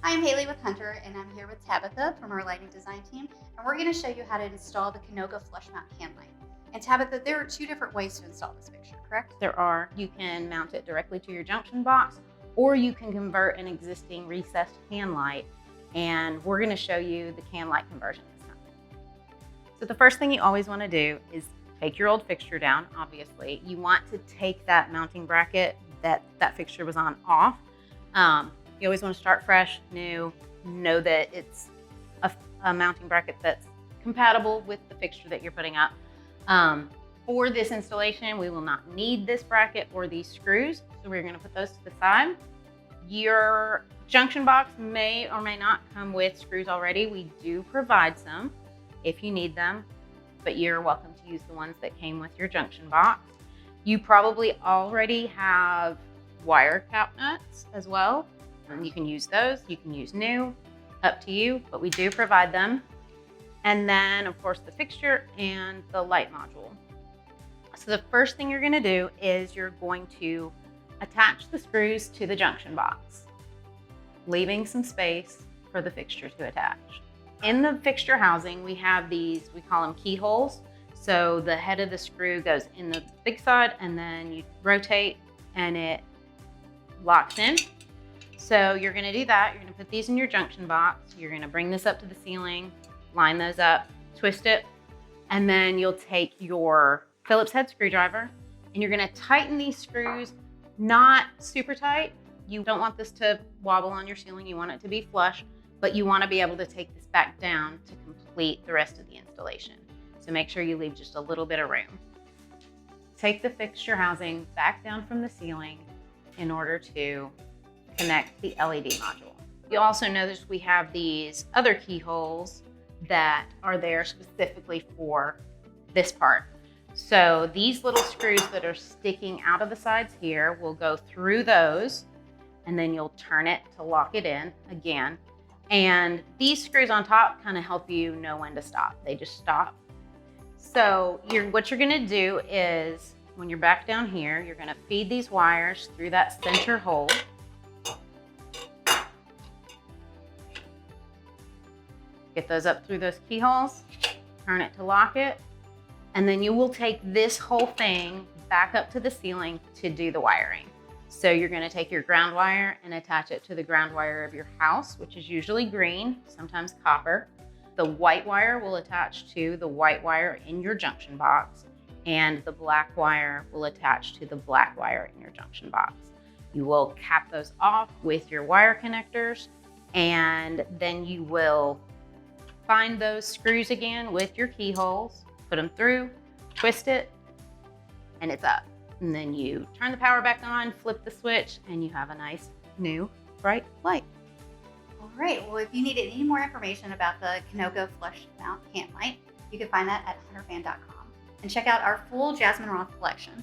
Hi, I'm Haley with Hunter, and I'm here with Tabitha from our lighting design team, and we're going to show you how to install the Canoga Flush Mount can light. And Tabitha, there are two different ways to install this fixture, correct? There are. You can mount it directly to your junction box, or you can convert an existing recessed can light, and we're going to show you the can light conversion this time. So the first thing you always want to do is take your old fixture down. Obviously, you want to take that mounting bracket that fixture was on off. You always want to start fresh, new, know that it's a mounting bracket that's compatible with the fixture that you're putting up. For this installation, we will not need this bracket or these screws, so we're going to put those to the side. Your junction box may or may not come with screws already. We do provide some if you need them, but you're welcome to use the ones that came with your junction box. You probably already have wire cap nuts as well. And you can use those, you can use new, up to you, but we do provide them. And then of course the fixture and the light module. So the first thing you're going to do is you're going to attach the screws to the junction box, leaving some space for the fixture to attach. In the fixture housing, we have these, we call them keyholes. So the head of the screw goes in the big side and then you rotate and it locks in. So you're going to do that. You're going to put these in your junction box. You're going to bring this up to the ceiling, line those up, twist it, and then you'll take your Phillips head screwdriver and you're going to tighten these screws, not super tight. You don't want this to wobble on your ceiling. You want it to be flush, but you want to be able to take this back down to complete the rest of the installation. So make sure you leave just a little bit of room. Take the fixture housing back down from the ceiling in order to connect the LED module. You also notice we have these other keyholes that are there specifically for this part. So these little screws that are sticking out of the sides here will go through those, and then you'll turn it to lock it in again. And these screws on top kind of help you know when to stop. They just stop. So what you're gonna do is, when you're back down here, you're gonna feed these wires through that center hole. Get those up through those keyholes, turn it to lock it, and then you will take this whole thing back up to the ceiling to do the wiring. So you're gonna take your ground wire and attach it to the ground wire of your house, which is usually green, sometimes copper. The white wire will attach to the white wire in your junction box, and the black wire will attach to the black wire in your junction box. You will cap those off with your wire connectors, and then you will find those screws again with your keyholes, put them through, twist it, and it's up. And then you turn the power back on, flip the switch, and you have a nice new bright light. All right, well, if you needed any more information about the Canoga Flush Mount can light, you can find that at hunterfan.com. And check out our full Jasmine Roth collection.